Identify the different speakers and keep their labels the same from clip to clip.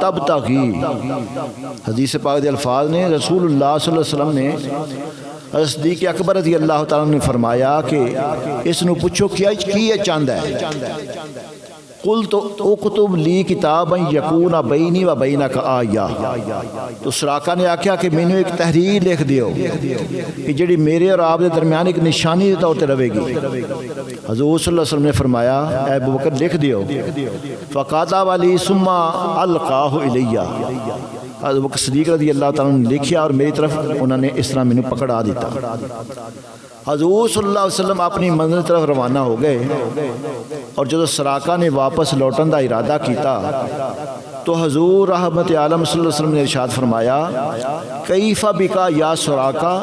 Speaker 1: تبتغی، حدیث پاک دے الفاظ نے، رسول اللہ صلی اللہ علیہ وسلم نے صدیق اکبر رضی اللہ تعالیٰ نے فرمایا کہ اس نو پوچھو کیا یہ چاہتا ہے؟ قلت اکتب لی کتابا یکون بینی و بینک آیہ، تو سراقہ نے آکھیا کہ میں نے ایک تحریر لکھ دیو کہ جڑی میرے اور آپ دے درمیان ایک نشانی دے طور تے رہے گی۔ حضور صلی اللہ علیہ وسلم نے فرمایا اے ابو بکر لکھ دیو، فقاتب علی ثم القاہ الیہ، حضرت بکر صدیق رضی اللہ تعالیٰ نے لکھیا اور میری طرف انہوں نے اس طرح میں پکڑا دیتا۔ حضور صلی اللہ علیہ وسلم اپنی منزل طرف روانہ ہو گئے، اور جب سراقہ نے واپس لوٹن دا ارادہ کیتا تو حضور رحمت عالم صلی اللہ علیہ وسلم نے ارشاد فرمایا کیف بکا یا سراقہ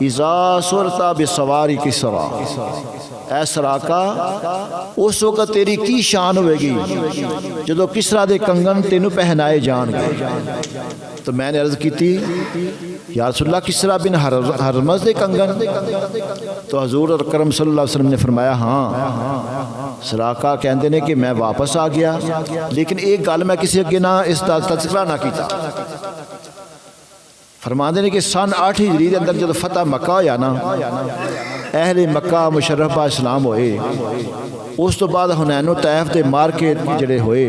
Speaker 1: اذا سرتا بسواری کسرا، اے سراقہ اس وقت تیری کی شان ہوئے گی جدو کسرا دے کنگن تینوں پہنائے جان گے۔ تو میں نے عرض کی تھی یا رسول اللہ کسرا بن ہرمز دے کنگن؟ تو حضور اکرم صلی اللہ علیہ وسلم نے فرمایا ہاں۔ سراقہ کہندے نے کہ میں واپس آ گیا، لیکن ایک گل میں کسی اگے نہ اس دا تذکرہ نہ کیتا۔ فرماندے نے کہ سن 8 ہجری دے اندر جب فتح مکہ ہویا نا، اہل مکہ مشرفہ اسلام ہوئے، اس تو بعد حنین و طائف دے مارکے جڑے ہوئے،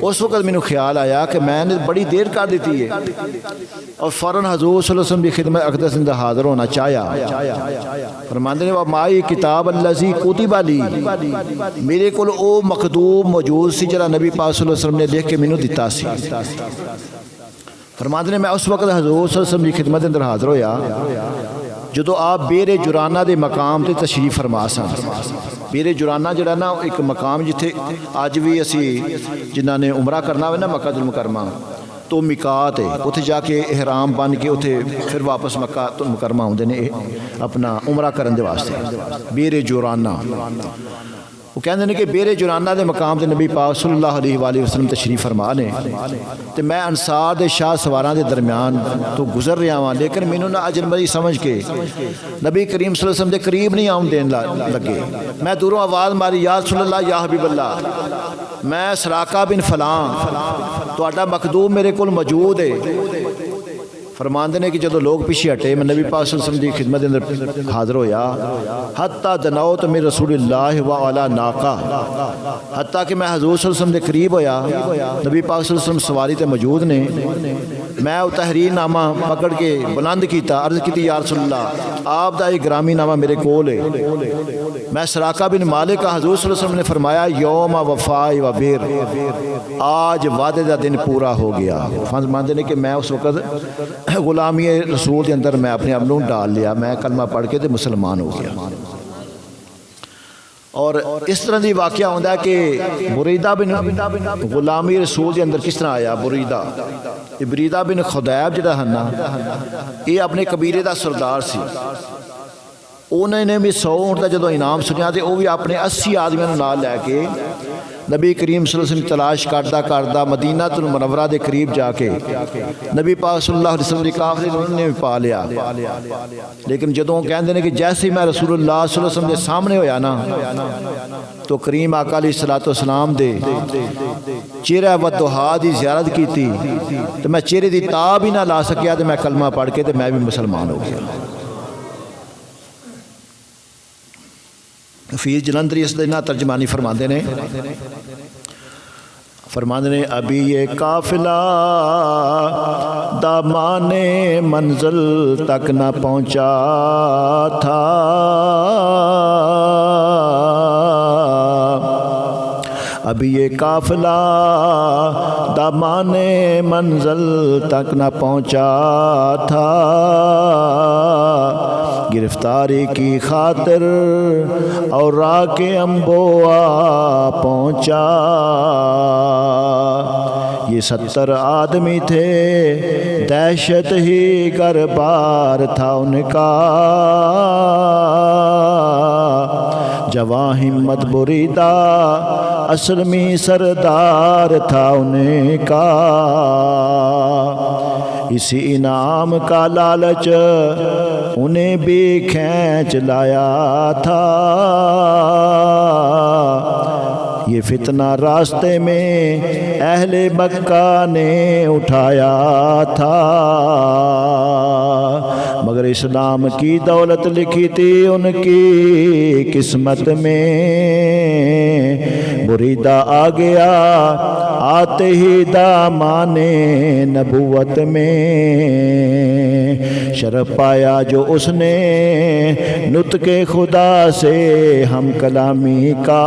Speaker 1: اس وقت میں خیال آیا کہ میں نے بڑی دیر کر دیتی ہے، اور فوراً حضور صلی اللہ علیہ وسلم کی خدمت اقدس اندر حاضر ہونا چاہیا۔ فرماندے نے مائی کتاب الذی کتب لی، میرے کول او مکتوب موجود سی جڑا نبی پاک صلی اللہ علیہ وسلم نے لکھ کے مینوں دتا سی۔ فرماندے نے میں اس وقت حضور صلی اللہ علیہ وسلم کی خدمت اندر حاضر ہویا جدو آپ بیر جرانہ دے مقام تے تشریف فرما سن۔ بیر جرانہ جڑا نا ایک مقام جتھے آج بھی اسی جنہاں نے عمرہ کرنا ہوئے نا مکہ المکرمہ تو میقات ہے، اتھے جا کے احرام بن کے اتھے پھر واپس مکہ المکرمہ ہوندے نے اپنا عمرہ کرن دے واسطے۔ بیر جرانہ وہ کہندے نے کہ بیر جرانہ دے مقام تے نبی پاک صلی اللہ علیہ وآلہ وسلم تشریف فرما نے، تے میں انصار دے شاہ سواراں دے درمیان تو گزر رہا ہاں، لیکن مینوں نہ اجنبی سمجھ کے نبی کریم صلی اللہ علیہ وسلم دے قریب نہیں آن دین لگے۔ میں دوروں آواز ماری یا رسول اللہ یا حبیب اللہ، میں سراقہ بن فلاں تہاڈا مکتوب میرے کول موجود ہے۔ فرماندے نے کہ جدو لوگ پیچھے ہٹے میں نبی پاک صلی اللہ علیہ وسلم کی خدمت اندر حاضر ہویا، حتیٰ دنوت من رسول اللہ وعلا ناقہ، حتیٰ کہ میں حضور صلی اللہ علیہ وسلم دے قریب ہویا، نبی پاک صلی اللہ علیہ وسلم سواری تے موجود نے، میں وہ تحریر نامہ پکڑ کے بلند کیتا، عرض کیتی یا رسول اللہ آپ دا ایک گرامی نامہ میرے کول ہے، میں سراقہ بن مالک کا۔ حضور صلی اللہ علیہ وسلم نے فرمایا یوم وفاء و بیر، آج وعدے دا دن پورا ہو گیا۔ فرماندے نے کہ میں اس وقت غلامی رسول کے اندر میں اپنے عملوں ڈال لیا، میں کلمہ پڑھ کے تے مسلمان ہو گیا۔ اور اس طرح دی واقعہ ہوندہ ہے کہ بریدہ بن غلامی رسول کے اندر کس طرح آیا؟ بریدہ بن خدیب جڑا ہے نا، یہ اپنے قبیلے دا سردار سی، انہوں نے بھی 100 اونٹ دا جدو انعام سنیا تے وہ بھی اپنے 80 آدمیوں نال لے کے نبی کریم صلی اللہ علیہ وسلم تلاش کردہ مدینہ المنورہ دے قریب جا کے نبی پاک صلی اللہ علیہ وسلم دی قافلے انہوں نے بھی پا لیا۔ لیکن جدوں کہندے نے کہ جیسے میں رسول اللہ صلی اللہ علیہ وسلم دے سامنے ہویا نا تو کریم آقا علیہ السلام دے چہرہ ودہا دی زیارت کی تھی، تو میں چہرے دی تاب ہی نہ لا سکیا، تو میں کلمہ پڑھ کے تو میں بھی مسلمان ہو گیا۔ حفیظ جلندری اس دن ترجمانی فرماندے نے ابھی یہ قافلہ دامان منزل تک نہ پہنچا تھا، ابھی یہ قافلہ دامان منزل تک نہ پہنچا تھا، گرفتاری کی خاطر اور راہ کے امبوا پہنچا، یہ 70 آدمی تھے، دہشت ہی گربار تھا ان کا، جواں ہمت بریدہ اسلمی سردار تھا ان کا، اسی انعام کا لالچ انہیں بھی کھینچ لایا تھا، یہ فتنہ راستے میں اہل مکہ نے اٹھایا تھا، مگر اسلام کی دولت لکھی تھی ان کی قسمت میں، بریدہ آ گیا آتے ہی دامان نبوت میں، شرف پایا جو اس نے نطق خدا سے ہم کلامی کا،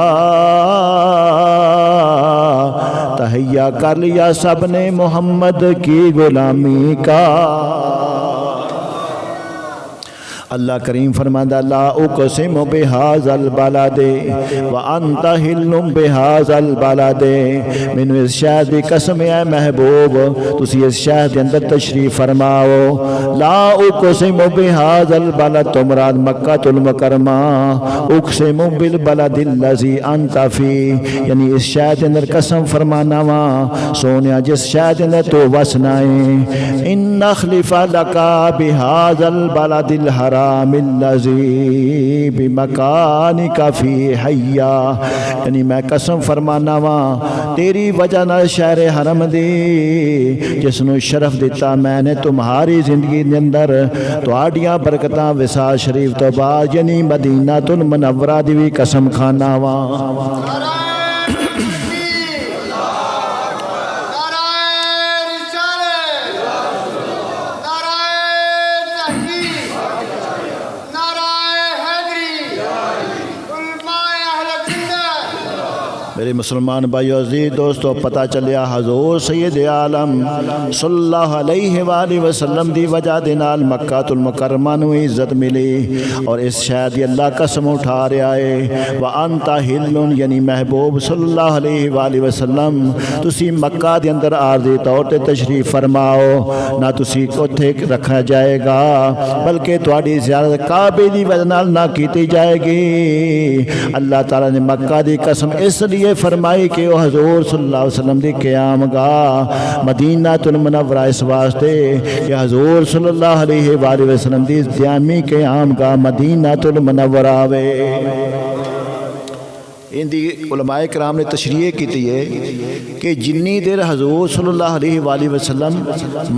Speaker 1: تہیا کر لیا سب نے محمد کی غلامی کا۔ اللہ کریم فرماتا لا اقسم بہذا البلد وانت حل بہذا البلد، مینوں اس شہر دی قسم ہے محبوب تسی اس شہر دے اندر تشریف فرماؤ۔ لا اقسم بہذا البلد تو مراد مکہ المکرمہ، اقسم بالبلد الذی انت فی، یعنی اس شہر دے اندر قسم فرمانا وا سونیا جس شہر دے اندر تو وسنا ہے، ان نخلف لک بہذا البلد الحرام الذی بمکانک فی حیا، یعنی میں قسم فرمانا وا تیری وجہ نال شہر حرم دی جس نو شرف دیتا میں نے تمہاری زندگی دے اندر، تہاڈیاں برکتاں وصال شریف تو بعد یعنی مدینہ المنورہ دی بھی قسم کھانا وا۔ میرے مسلمان بھائیو عزیز دوستو، پتہ چلیا حضور سید عالم صلی اللہ علیہ وآلہ وسلم دی وجہ دے نال مکہ المکرمہ نو عزت ملی، اور اس شہر دی اللہ قسم اٹھا رہا ہے وانت حل، یعنی محبوب صلی اللہ علیہ وآلہ وسلم تسی مکہ دے اندر عارضی طور تے تشریف فرماؤ، نہ تسی اوتھے رکھا جائے گا بلکہ تہاڈی زیارت کعبے دی وجہ نال نہ کیتی جائے گی۔ اللہ تعالیٰ نے مکہ دی قسم اس لیے فرمائی کہ وہ حضور صلی اللہ علیہ وسلم دی قیام گاہ مدینہ المنورہ اس واسطے کہ حضور صلی اللہ علیہ وآلہ وسلم دی دائمی قیام گاہ مدینہ المنورہ وے۔ ان دی علماء کرام نے تشریح کی ہے کہ جنی دیر حضور صلی اللہ علیہ وآلہ وسلم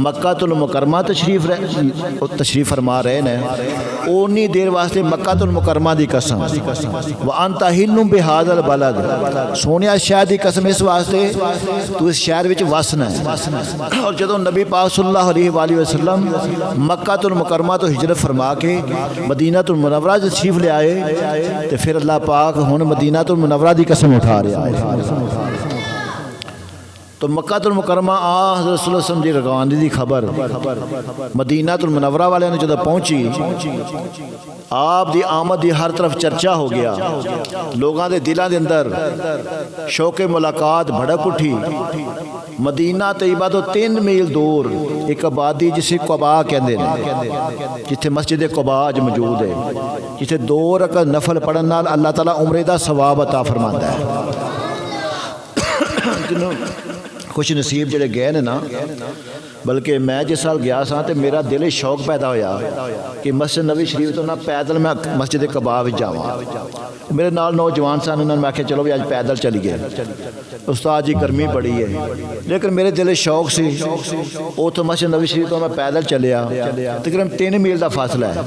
Speaker 1: مکہ المکرمہ تشریف فرما رہے ہیں، اونی دیر واسطے مکہ المکرمہ دی قسم وانت حل بہذا البلد، سونیا شہر دی قسم اس واسطے تو اس شہر وچ وسنا ہے۔ اور جدوں نبی پاک صلی اللہ علیہ وآلہ وسلم مکہ المکرمہ تو ہجرت فرما کے مدینہ المنورہ تشریف لے آئے تو پھر اللہ پاک ہن مدینہ المنورہ دی قسم اٹھا رہا ہے۔ تو مکہ المکرمہ حضرت صلی اللہ علیہ وسلم دی روانگی دی خبر مدینہ المنورہ والے نے جدوں پہنچی، آپ دی آمد دی ہر طرف چرچا ہو گیا، لوگاں دے دلاں دے اندر شوق ملاقات بھڑک اٹھی۔ مدینہ طیبہ تو 3 میل دور ایک آبادی جسے قباء کہندے نے، جتھے مسجد قباء اج موجود ہے، جتھے 2 رکعت نفل پڑھن نال اللہ تعالیٰ عمرے دا ثواب عطا فرماندا ہے۔ خوش نصیب جڑے گئے نے نا، بلکہ میں جس سال گیا سا تو میرا دل شوق پیدا ہویا کہ مسجد نبی شریف تو نہ پیدل میں مسجد قباء وچ جاواں۔ میرے نال نوجوان سن، انہوں نے میں کہا چلو بھی آج پیدل چلی گئے، استاد جی گرمی بڑی ہے، لیکن میرے دل شوق سی، وہ تو مسجد نبی شریف تو میں پیدل چلیا، تقریباً 3 میل دا فاصلہ ہے،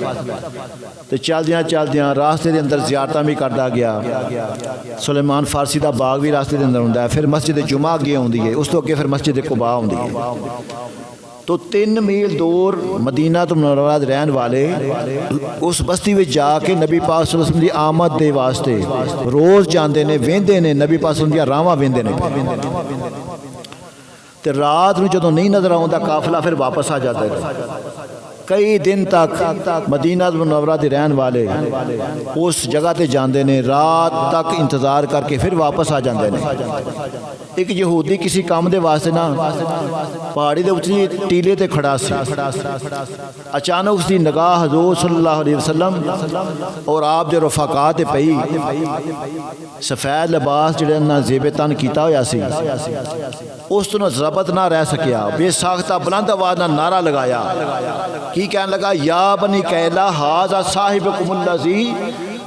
Speaker 1: تو چلدیاں راستے دے اندر زیارتاں بھی کردا گیا۔ سلیمان فارسی دا باغ بھی راستے دے اندر ہوندا ہے، پھر مسجد جمعہ اگے ہوندی ہے، اس تو اگے پھر مسجد قباء ہوندی ہے۔ تو 3 میل دور مدینہ المنورہ دے رہن والے اس بستی میں جا کے نبی پاک صلی اللہ علیہ وسلم دی آمد دے واسطے روز جاندے نے، ویندے نے، نبی پاک صلی اللہ علیہ وسلم دی راواں ویندے نے، تے رات نوں جدوں نہیں نظر آوندا قافلہ پھر واپس آ جاتا ہے۔ کئی دن تک مدینہ المنورہ دے رہن والے اس جگہ تے جاندے نے، رات تک انتظار کر کے پھر واپس آ جاندے نے۔ ایک یہودی کسی کام دے واسطے نا پہاڑی دے اتنی ٹیلے تے کھڑا سی، اچانک اس دی نگاہ حضور صلی اللہ علیہ وسلم اور آپ دے رفقاء تے پئی، سفید لباس جڑا نا زیب تن کیتا ہویا سی، اس تو ضبط نہ رہ سکیا، بے ساختہ بلند آواز نہ نعرہ لگایا، کی کہنے لگا یا بنی کیلا ھذا صاحبکم الذی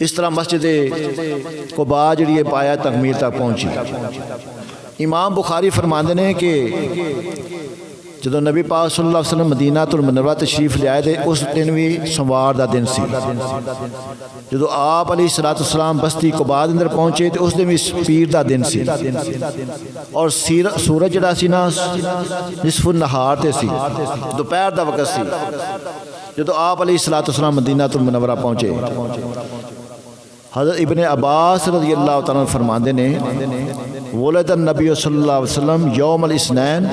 Speaker 1: اس طرح مسجد قباء جڑی ہے پایا تکمیل تک پہنچی۔ امام بخاری فرماندے نے کہ جدو نبی پاک صلی اللہ علیہ وسلم مدینہ المنورہ تشریف لے آئے تھے، اس دن بھی سوموار دا دن سی۔ جدو آپ علیہ السلام بستی قباء دے اندر پہنچے تو اس دن بھی پیر دا دن سی، اور سورج جڑا سی نا نصف النہار تے سی، دوپہر دا وقت سی جدو آپ علیہ السلام مدینہ المنورہ پہنچے۔ حضرت ابن عباس رضی اللہ تعالیٰ فرماندے نے ولد النبی صلی اللہ علیہ وسلم یوم الاثنین،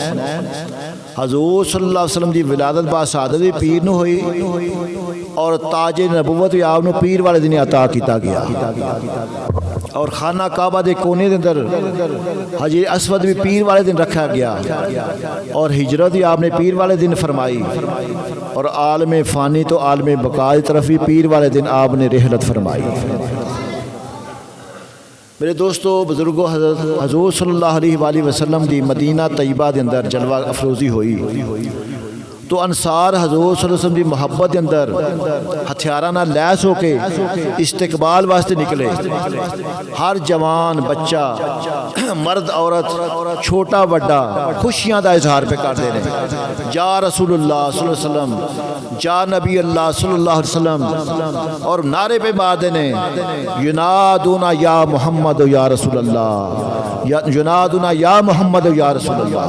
Speaker 1: حضور صلی اللہ علیہ وسلم دی ولادت با سعادت بھی پیر نو ہوئی، اور تاج نبوت بھی آپ نو پیر والے دن عطا کیتا گیا، اور خانہ کعبہ دے کونے دے اندر حجر اسود بھی پیر والے دن رکھا گیا، اور ہجرت بھی آپ نے پیر والے دن فرمائی، اور عالم فانی تو عالم بقا کی طرف بھی پیر والے دن آپ نے رحلت فرمائی۔ میرے دوستو بزرگوں، حضور صلی اللہ علیہ وآلہ وسلم دی مدینہ طیبہ دے اندر جلوہ افروزی ہوئی تو انصار حضور صلی اللہ علیہ وسلم دی محبت دے اندر ہتھیاراں نال لیس ہو کے استقبال واسطے نکلے۔ ہر جوان بچہ، مرد عورت، چھوٹا بڑا خوشیاں دا اظہار پہ کر دے رہے، جا رسول اللہ صلی اللہ علیہ وسلم، جا نبی اللہ صلی اللہ علیہ وسلم، اور نعرے پہ مار دینے ینادونا یا محمد یا رسول اللہ، ینادونا یا محمد یا رسول اللہ۔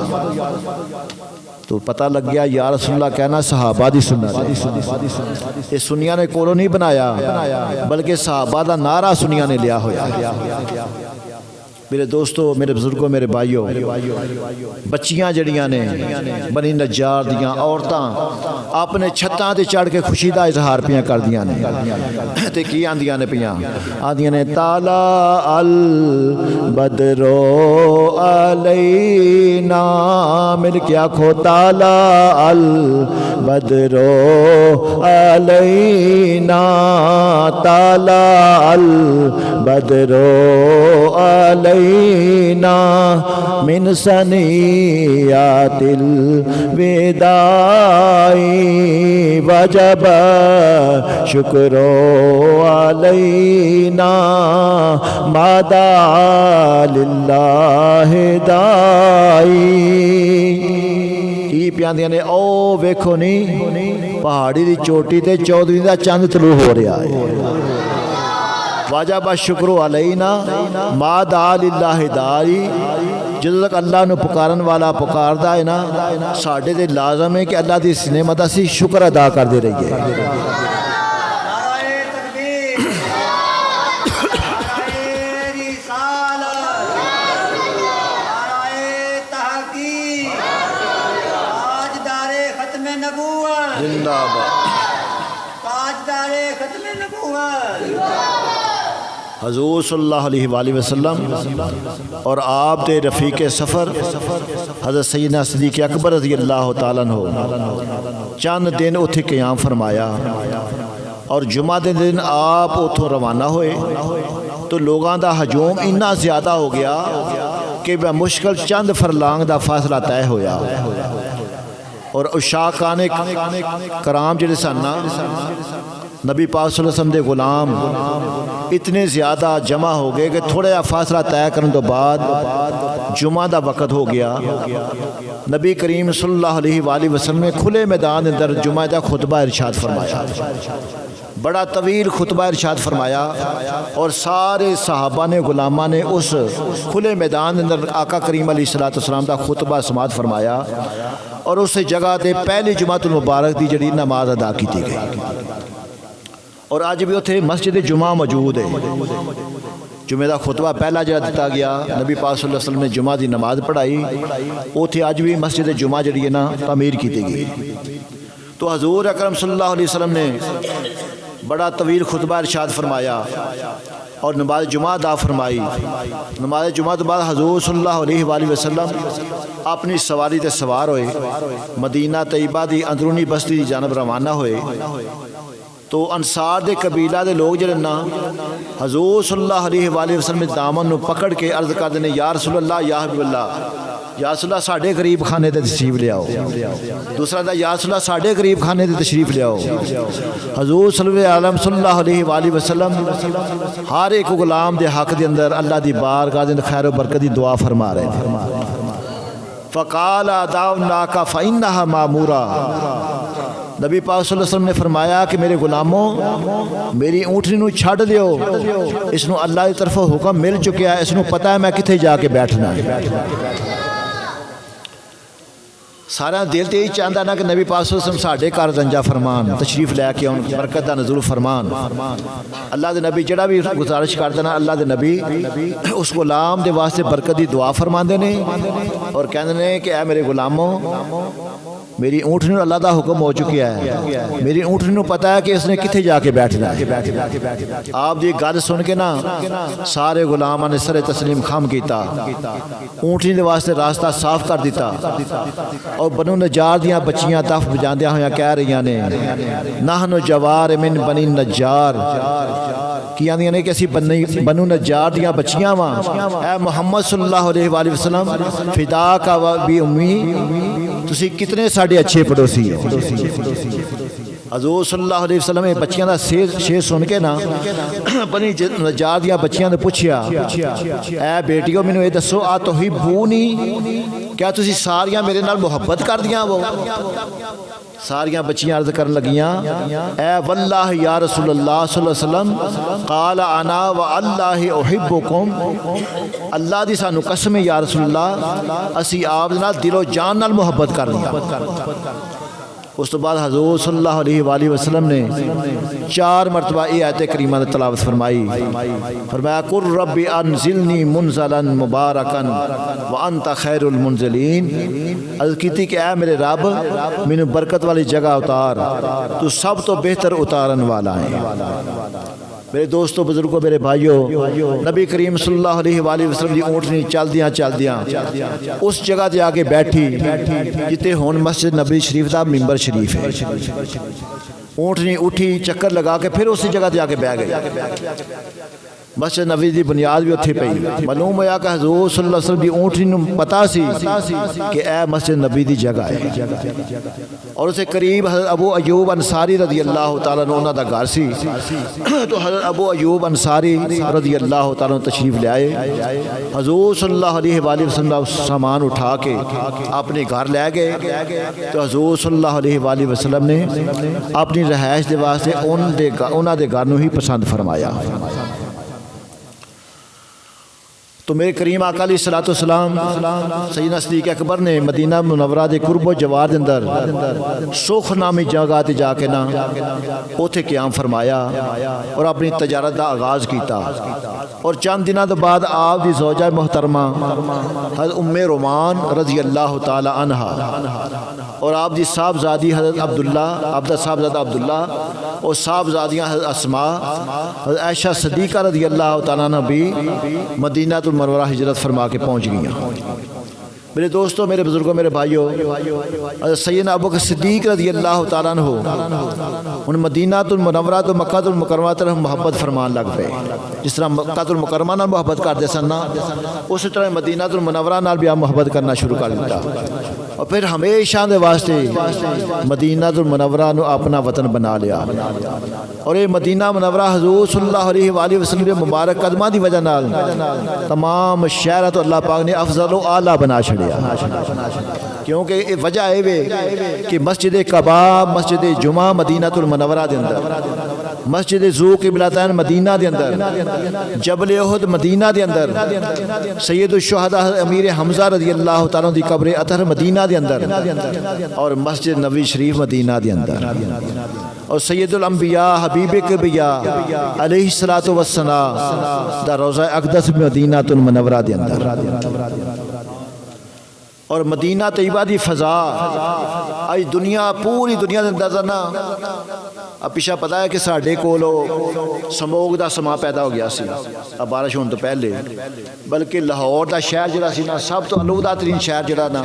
Speaker 1: تو پتہ لگ گیا یا رسول اللہ کہنا صحابہ دی سنت، یہ سنیاں نے کولو نہیں بنایا بلکہ صحابہ دا نعرہ سنیاں نے لیا ہویا۔ میرے دوستو، میرے بزرگوں، میرے بھائیوں، بچیاں جڑیاں نے بنی نجار دیاں عورتاں اپنے چھتاں تے چڑھ کے خوشی دا اظہار پیاں کر دیاں نے، تے کی آندیاں نے پیاں آندیاں نے تالا البدر علینا، مل کے آکھو تالا البدر علینا، تالا البدر علینا من سنیات الوداع وجب شکر علینا مادا للہ دائی۔ کی پیاندیاں نے او ویکھو نہیں پہاڑی دی چوٹی تے 14 دا چاند طلوع ہو رہا ہے، واجب شکر علینا ما دعا للہ دائی۔ جدو تک اللہ نو پکارن والا پکاردا ہے نا، ساڈے تے لازم ہے کہ اللہ دی اس نعمت اسی شکر ادا کر دے رہیے۔ زندہ باد حضور صلی اللہ علیہ وآلہ وسلم اور آپ دے رفیق سفر حضرت سیدنا صدیق اکبر رضی اللہ تعالیٰ عنہ چند دن اتھے قیام فرمایا، اور جمعہ دے دن آپ اتھوں روانہ ہوئے تو لوگاں دا ہجوم اتنا زیادہ ہو گیا کہ بمشکل چند فرلانگ دا فاصلہ طے ہویا، اور عشاقان کرام جڑے سن نبی پاک صلی اللہ علیہ وسلم دے غلام اتنے زیادہ جمع ہو گئے کہ تھوڑا جا فاصلہ طے کرنے تو بعد جمعہ دا وقت ہو گیا۔ نبی کریم صلی اللہ علیہ وآلہ وسلم نے کھلے میدان اندر جمعہ دا خطبہ ارشاد فرمایا، بڑا طویل خطبہ ارشاد فرمایا، اور سارے صحابہ نے غلامہ نے اس کھلے میدان اندر آقا کریم علیہ السلام دا خطبہ سماعت فرمایا، اور اس جگہ تے پہلی جمعہ المبارک دی جڑی نماز ادا کی گئی، اور آج بھی اتھے مسجد جمعہ موجود ہے۔ جمعہ دا خطبہ پہلا جڑا دیتا گیا، نبی پاک صلی اللہ علیہ وسلم نے جمعہ دی نماز پڑھائی، اتھے آج بھی مسجد جمعہ جڑی ہے نا تعمیر کی گئی۔ تو حضور اکرم صلی اللہ علیہ وسلم نے بڑا طویل خطبہ ارشاد فرمایا اور نماز جمعہ ادا فرمائی۔ نماز جمعہ کے بعد حضور صلی اللہ علیہ وآلہ وسلم اپنی سواری تے سوار ہوئے، مدینہ طیبہ دی اندرونی بستی دی جانب روانہ ہوئے، تو انصار دے قبیلہ دے لوگ جڑے نا حضور صلی اللہ علیہ وآلہ وسلم دامن نو پکڑ کے عرض کر دینے یا رسول اللہ یا حبیب اللہ یا رسول اللہ ساڈے غریب خانے تے تشریف لیاؤ. دوسرا دا یا رسول اللہ ساڈے غریب خانے تے تشریف لیاؤ. حضور صلی اللہ علیہ وآلہ وسلم ہر ایک غلام دے حق دے اندر اللہ دی بارگاہ دے اندر خیر و برکت دی دعا فرما رہے تھے. فقال دعوناک فإنھا مامورا. نبی پاک صلی اللہ علیہ وسلم نے فرمایا کہ میرے غلاموں میری اونٹنی نو چھڈ دیو, اس نو اللہ کی طرف حکم مل چکیا ہے, اس نو پتہ ہے میں کتنے جا کے بیٹھنا ہے. سارا دل تو یہی چاہتا نا کہ نبی پاک صلی اللہ علیہ وسلم ساڈے گھر رنجا فرمان تشریف لے کے آن, برکت دا نزول فرمان. اللہ دے نبی جڑا بھی گزارش کرتا نا اللہ دے نبی اس غلام دے واسطے برکت دی دعا فرماندے نے اور کہندے نے کہ اے میرے غلاموں میری اونٹنی نو اللہ دا حکم ہو چکیا ہے, میری اونٹنی نو پتہ ہے کہ اس نے کتنے جا کے بیٹھنا ہے. آپ دی گل سن کے نا سارے غلاماں نے سر تسلیم خم کیتا, اونٹنی دے واسطے راستہ صاف کر دیتا. اور بنو نجار دیاں بچیاں دف بجاندیاں ہویاں کہہ رہی نے نحن جوار من بنی نجار, کی آندیاں نے کہ اسی بنو نجار دیاں بچیاں واں. اے محمد صلی اللہ علیہ وآلہ وسلم فداک و بی امی, تسی کتنے ساڑھے اچھے پڑوسی ہو. حضور صلی اللہ علیہ وسلم بچیاں دا شیر سن کے نا بنی نجار دیاں بچیاں نے پوچھیا اے بیٹیو مینوں اے دسو آ تحبونی, کیا تسی ساریاں میرے نال محبت کر دیاں وہ؟ ساریاں بچیاں عرض کرن لگیاں اے واللہ یا رسول اللہ صلی اللہ علیہ وسلم قال انا واللہ احبکم, اللہ دی سانو قسم ہے یا رسول اللہ اسی آپ دے نال دل و جان نال محبت کر دیاں. اس تو بعد حضور صلی اللہ علیہ وآلہ وسلم نے 4 مرتبہ یہ آیت کریمہ تلاوت فرمائی. فرمایا قل رب انزلنی منزلا مبارکا وانت خیر المنزلین, عرض کی کہ اے میرے رب مینو برکت والی جگہ اتار, تو سب تو بہتر اتارن والا ہے. میرے دوستو بزرگوں میرے بھائیوں, نبی کریم صلی اللہ علیہ وآلہ وسلم دی اونٹنی چلدیاں اس جگہ تے آگے بیٹھی جتے ہون مسجد نبی شریف دا ممبر شریف ہے. اونٹنی اٹھی چکر لگا کے پھر اسی جگہ تے آگے بیٹھ گئی. مسجد نبی دی بنیاد بھی اتھی پئی. معلوم ہوا کہ حضور صلی اللہ علیہ وسلم دی اونٹنی نو پتہ سی کہ اے مسجد نبی دی جگہ ہے, اور اسے قریب حضرت ابو ایوب انصاری رضی اللہ تعالیٰ عنہ انہاں دا گھر سی. تو حضرت ابو ایوب انصاری رضی اللہ تعالیٰ عنہ تشریف لے آئے. حضور صلی اللہ علیہ وآلہ وسلم دا سامان اٹھا کے اپنے گھر لے گئے. تو حضور صلی اللہ علیہ وآلہ وسلم نے اپنی رہائش دے واسطے انہاں دے گھر نو ہی پسند فرمایا. تو میرے کریم آقا علیہ الصلوۃ والسلام سیدنا صدیق اکبر نے مدینہ منورہ دے قرب و جوار دے اندر سوخ نامی جگہ تے جا کے نا اوتھے قیام فرمایا اور اپنی تجارت دا آغاز کیتا. اور چند دنوں بعد آپ دی زوجہ محترمہ حضرت ام رومان رضی اللہ تعالی عنہا اور آپ دی صاحبزادی حضرت صاحبزادہ عبداللہ اور صاحبزادیاں حضرت اسماء حضرت عائشہ صدیقہ رضی اللہ تعالیٰ عنہ بھی مدینہ المنورہ ہجرت فرما کے پہنچ گئیں. میرے دوستوں میرے بزرگوں میرے بھائیوں, حضرت سیدنا ابوبکر صدیق رضی اللہ تعالیٰ عنہ ان مدینہ المنورہ تو مکہ المکرمہ طرف محبت فرمان لگ پے. جس طرح مکہ المکرمہ نال محبت کرتے سن نا اسی طرح مدینہ المنورہ نال بھی آپ محبت کرنا شروع کر دیتا. اور پھر ہمیشہ دے واسطے مدینہ المنورہ نو اپنا وطن بنا لیا. اور یہ مدینہ منورہ حضور صلی اللہ علیہ وآلہ وسلم کے مبارک قدمہ دی وجہ نال تمام شہرہ تو اللہ پاک نے افضل و اعلیٰ بنا چھڑیا. کیونکہ وجہ ہے کہ مسجد قباء مسجد جمعہ مدینہ المنورہ دے اندر, مسجد ذو قبلتین مدینہ دے اندر, جبل احد مدینہ دے اندر, سید الشہداء امیر حمزہ رضی اللہ تعالیٰ دی قبر اطہر مدینہ دے اندر, اور مسجد نبوی شریف مدینہ دے اندر, اور سید الانبیاء حبیب کبریاء علیہ الصلوۃ والسلام دا روضہ اقدس مدینہ المنورہ دے اندر. اور مدینہ طیبہ دی فضا آج دنیا پوری دنیا دے اندر نا اب پیچھا پتہ ہے کہ ساڈے کولو سموگ دا سما پیدا ہو گیا سی اب بارش ہونے تو پہلے, بلکہ لاہور دا شہر جڑا سی نا سب تو آلودہ ترین شہر جڑا نا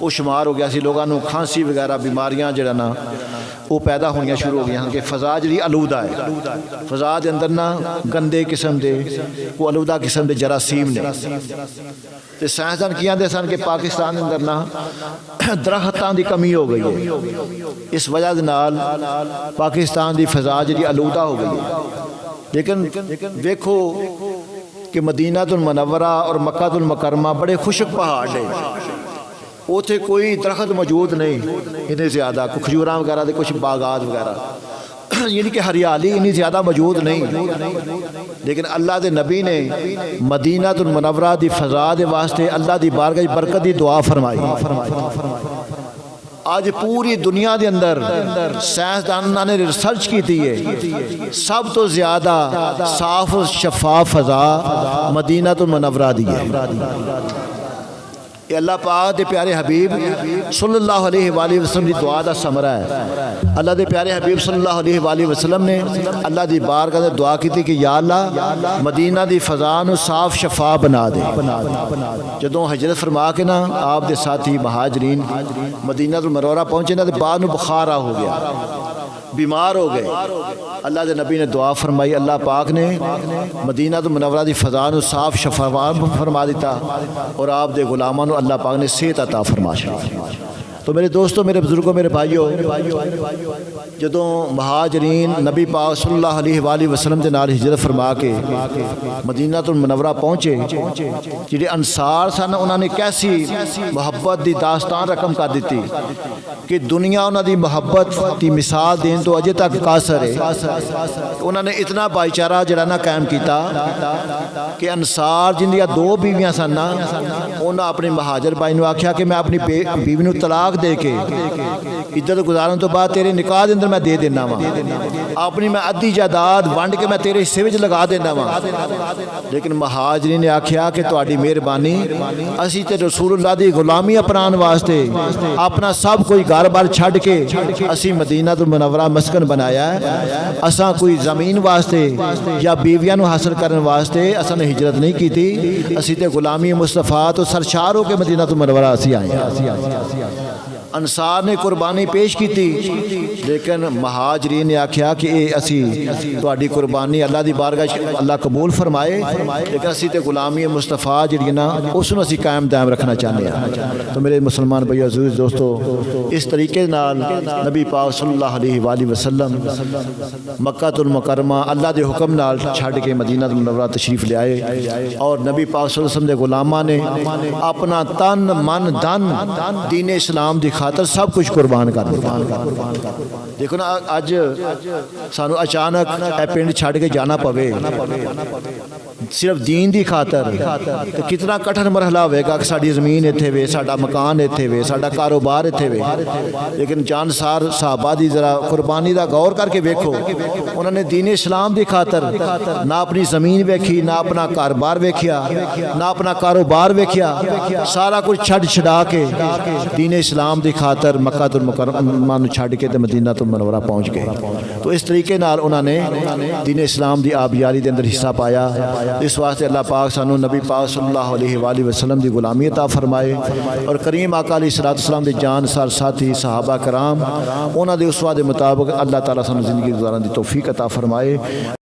Speaker 1: وہ شمار ہو گیا سی. لوگاں نو کھانسی وغیرہ بیماریاں جڑا نا وہ پیدا ہونی شروع ہو گئی ہیں کہ فضا جی آلودہ ہے، فضا دے اندر نا گندے قسم دے کو آلودہ قسم دے جراثیم نے تے سائنسدان کی آندے سن کہ پاکستان دے اندر نا درختاں دی کمی ہو گئی ہے، اس وجہ دے نال پاکستان دی فضا جی آلودہ ہو گئی ہے۔ لیکن دیکھو کہ مدینہ المنورہ اور مکہ المکرمہ بڑے خشک پہاڑ ہیں، اوتھے کوئی درخت موجود نہیں اتنے زیادہ، کچھ کھجوراں وغیرہ دے کچھ باغات وغیرہ، یعنی کہ ہریالی اتنی زیادہ موجود نہیں، لیکن اللہ دے نبی نے مدینہ المنورہ دی فضا دے واسطے اللہ دی بارگاہ دی برکت دی دعا فرمائی۔ آج پوری دنیا دے اندر سائنسدانوں نے ریسرچ کی تھی ہے، سب تو زیادہ صاف و شفاف فضا مدینہ المنورہ دی ہے۔ یہ اللہ پاک دے پیارے حبیب صلی اللہ علیہ وآلہ وسلم دی دعا دا ثمرہ ہے۔ اللہ دے پیارے حبیب صلی اللہ علیہ وآلہ وسلم نے اللہ دی بارگاہ دے دعا کی تھی کہ یا اللہ مدینہ دی فضا نو صاف شفاف بنا دے۔ جدوں ہجرت فرما کے نا آپ دے ساتھی مہاجرین مدینہ المنورہ پہنچے نا تے بعد نو بخار ہو گیا، بیمار ہو گئے۔ اللہ دے نبی نے دعا فرمائی، اللہ پاک نے مدینہ المنورہ دی فضا نو صاف شفاف فرما دیتا اور آپ دے غلاماں نو اللہ پاک نے صحت عطا فرما چھڑی۔ تو میرے دوستوں، میرے بزرگوں، میرے بھائیوں، جدوں مہاجرین نبی پاک صلی اللہ علیہ وآلہ وسلم دے نال ہجرت فرما کے مدینہ المنورہ پہنچے، جڑے انصار سن انہوں نے کیسی محبت دی داستان رقم کر دیتی کہ دنیا انہوں دی محبت دی مثال دین تو اجے تک قاصر ہے۔ انہوں نے اتنا بھائی چارہ جڑا نا قائم کیتا کہ انصار جن دیا 2 بیویاں سن نا، انہوں اپنے مہاجر بھائی نو آکھیا کہ میں اپنی بیوی نو طلاق دے کے عدت گزارن تو بعد تیرے نکاح دے اندر میں دے دینا وا، اپنی میں ادھی جائیداد ونڈ کے میں تیرے حصے وچ لگا دینا وا۔ لیکن مہاجرین نے آکھیا کہ تہاڈی مہربانی، اسی تے رسول اللہ دی غلامی اپنان واسطے اپنا سب کوئی گھر بار چھڈ کے اسی مدینہ المنورہ مسکن بنایا ہے، اساں کوئی زمین واسطے یا بیویاں نو حاصل کرن واسطے اساں نے ہجرت نہیں کیتی، اسی تے غلامی مصطفیٰ تو سرشار ہو کے مدینہ المنورہ اسی آئے ہیں۔ انصار نے قربانی پیش کی تھی، لیکن مہاجرین نے آکھیا کہ اے اسی تہاڈی قربانی اللہ دی بارگاہ اللہ قبول فرمائے، لیکن اسی تے غلامی مصطفیٰ جڑی نا اس نو اسی قائم دائم رکھنا چاہتے ہیں۔ تو میرے مسلمان بھائی عزیز دوستو، اس طریقے نال نبی پاک صلی اللہ علیہ وآلہ وسلم مکہ المکرمہ اللہ دے حکم نال چھڈ کے مدینہ المنورہ تشریف لے آئے، اور نبی پاک صلی اللہ علیہ وسلم دے غلاماں نے اپنا تن من دن دین اسلام دی خاطر سب کچھ قربان کر دیا۔ دیکھو نا اج سانو اچانک اے پنڈ چھڈ کے جانا پوے صرف دین دی خاطر، تو کتنا کٹھن مرحلہ ہوئے گا کہ ساڈی زمین ایتھے وے، ساڈا مکان ایتھے وے، ساڈا کاروبار ایتھے وے۔ لیکن جانسار صحابہ دی ذرا قربانی دا غور کر کے ویکھو، انہوں نے دین اسلام دی خاطر نہ اپنی زمین ویکھی، نہ اپنا کاروبار ویکھیا، نہ اپنا کاروبار ویکھیا، سارا کچھ چھڈ چھڈا کے دین اسلام دی خاطر مکہ المکرمہ نو چھڈ کے تے مدینہ المنورہ پہنچ گئے۔ تو اس طریقے نال انہوں نے دین اسلام دی آبیاری دے اندر حصہ پایا۔ اس واسطے اللہ پاک سانو نبی پاک صلی اللہ علیہ وآلہ وسلم دی غلامی عطا فرمائے، اور کریم آقا علیہ السلام دے جان سار ساتھی صحابہ کرام انہاں دے اسوہ دے مطابق اللہ تعالیٰ سانو زندگی گزارن دی توفیق عطا فرمائے۔